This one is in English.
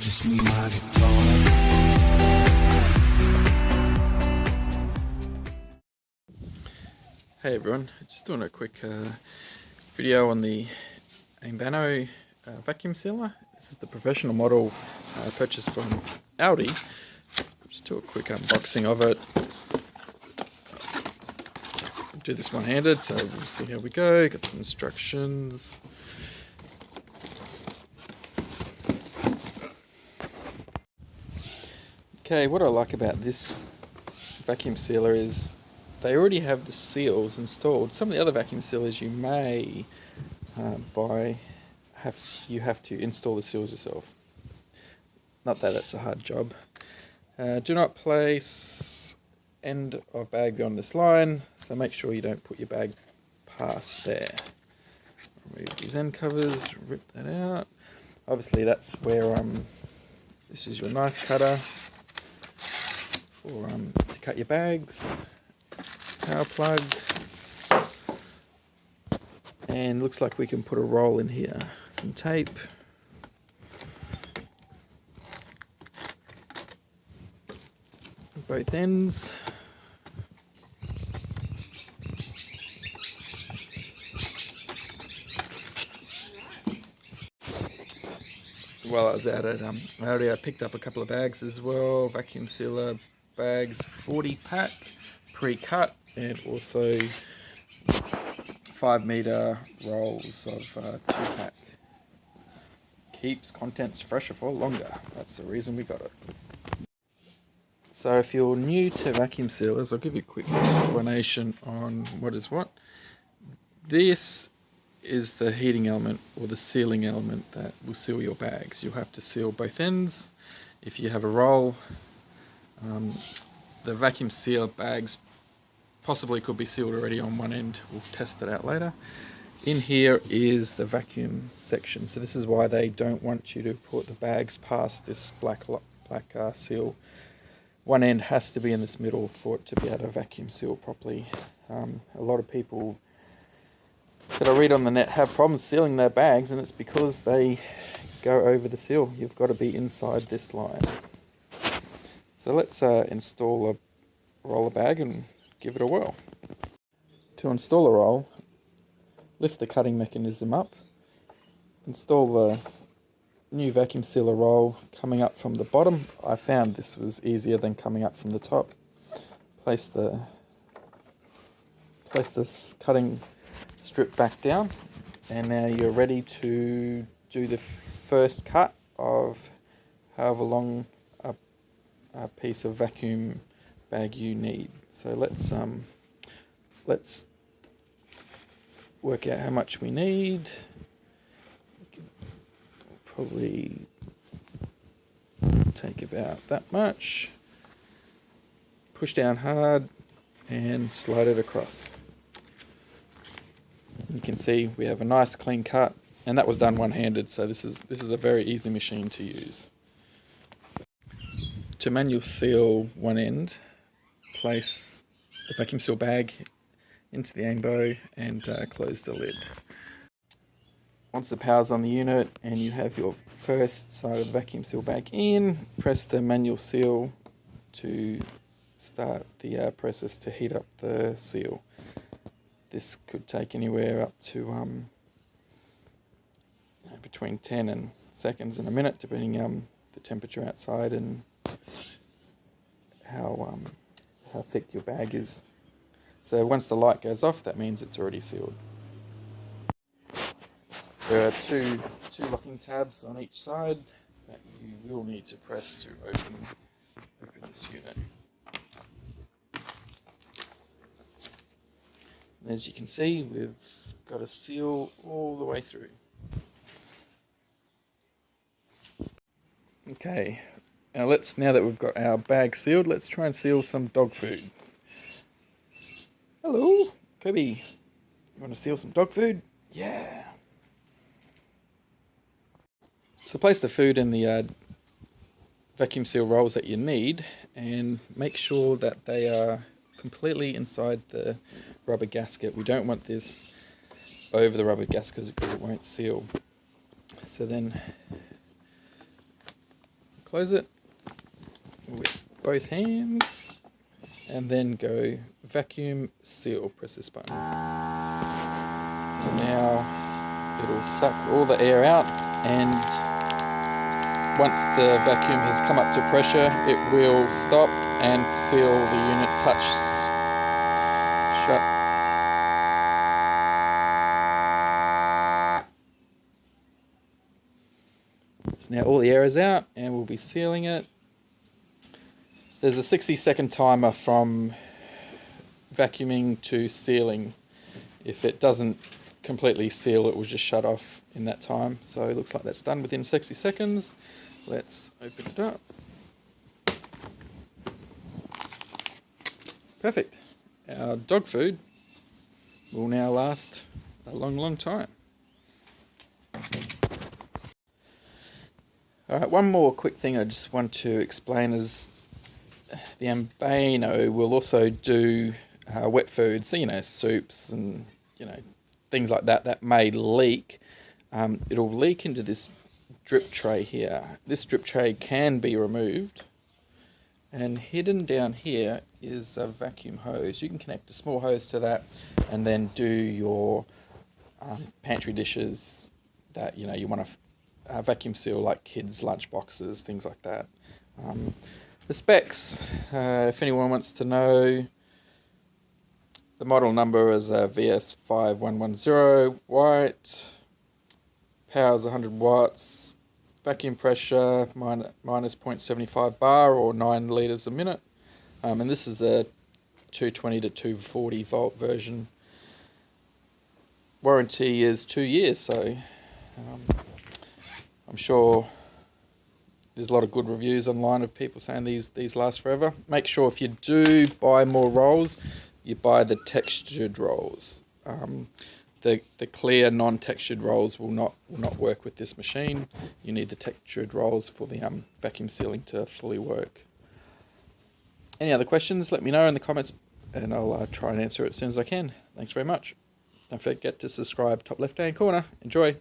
just me, my guitar. Hey everyone, just doing a quick video on the Ambiano vacuum sealer. This is the professional model I purchased from Aldi. Just do a quick unboxing of it. Do this one-handed, so we'll see how we go. Got some instructions. Okay, what I like about this vacuum sealer is they already have the seals installed. Some of the other vacuum sealers you may buy, you have to install the seals yourself. Not that it's a hard job. Do not place end of bag beyond this line, so make sure you don't put your bag past there. Remove these end covers, rip that out. Obviously that's where this is your knife cutter for to cut your bags. Power plug, and looks like we can put a roll in here. Some tape. Both ends. While I was at it, I picked up a couple of bags as well. Vacuum sealer bags, 40 pack, pre-cut, and also 5 meter rolls of 2 pack. Keeps contents fresher for longer. That's the reason we got it. So if you're new to vacuum sealers, I'll give you a quick explanation on what is what. This is the heating element or the sealing element that will seal your bags. You'll have to seal both ends. If you have a roll, the vacuum seal bags possibly could be sealed already on one end. We'll test it out later. In here is the vacuum section. So this is why they don't want you to put the bags past this black seal. One end has to be in this middle for it to be able to vacuum seal properly. A lot of people that I read on the net have problems sealing their bags, and it's because they go over the seal. You've got to be inside this line. So let's install a roller bag and give it a whirl. To install a roll, lift the cutting mechanism up, install the new vacuum sealer roll coming up from the bottom. I found this was easier than coming up from the top. Place this cutting strip back down, and now you're ready to do the first cut of however long a piece of vacuum bag you need. So let's work out how much we need. Probably take about that much. Push down hard and slide it across. You can see we have a nice clean cut, and that was done one-handed, so this is a very easy machine to use. To manual seal one end, place the vacuum seal bag into the ambo and close the lid. Once the power's on the unit and you have your first side of the vacuum seal bag in, press the manual seal to start the process to heat up the seal. This could take anywhere up to between 10 and seconds and a minute, depending on the temperature outside and how thick your bag is. So once the light goes off, that means it's already sealed. There are two locking tabs on each side that you will need to press to open this unit. And as you can see, we've got a seal all the way through. Okay, now that we've got our bag sealed, let's try and seal some dog food. Hello, Kobe. You want to seal some dog food? Yeah. So place the food in the vacuum seal rolls that you need, and make sure that they are completely inside the rubber gasket. We don't want this over the rubber gasket because it won't seal. So then close it with both hands, and then go vacuum seal. Press this button. Now it'll suck all the air out, and once the vacuum has come up to pressure, it will stop and seal the unit touch shut. So now all the air is out, and we'll be sealing it. There's a 60-second timer from vacuuming to sealing. If it doesn't completely seal, it will just shut off in that time. So it looks like that's done within 60 seconds. Let's open it up. Perfect. Our dog food will now last a long, long time. Alright, one more quick thing I just want to explain is the Ambiano will also do wet foods, so soups and things like that may leak. It'll leak into this drip tray here. This drip tray can be removed, and hidden down here is a vacuum hose. You can connect a small hose to that and then do your pantry dishes that you want to vacuum seal, like kids' lunch boxes, things like that. The specs, if anyone wants to know, the model number is VS5110, white, power's 100 watts, vacuum pressure minus 0.75 bar or 9 litres a minute. And this is the 220 to 240 volt version. Warranty is 2 years, so I'm sure there's a lot of good reviews online of people saying these last forever. Make sure if you do buy more rolls, you buy the textured rolls. The clear non-textured rolls will not work with this machine. You need the textured rolls for the vacuum sealing to fully work. Any other questions, let me know in the comments, and I'll try and answer it as soon as I can. Thanks very much. Don't forget to subscribe, top left hand corner. Enjoy.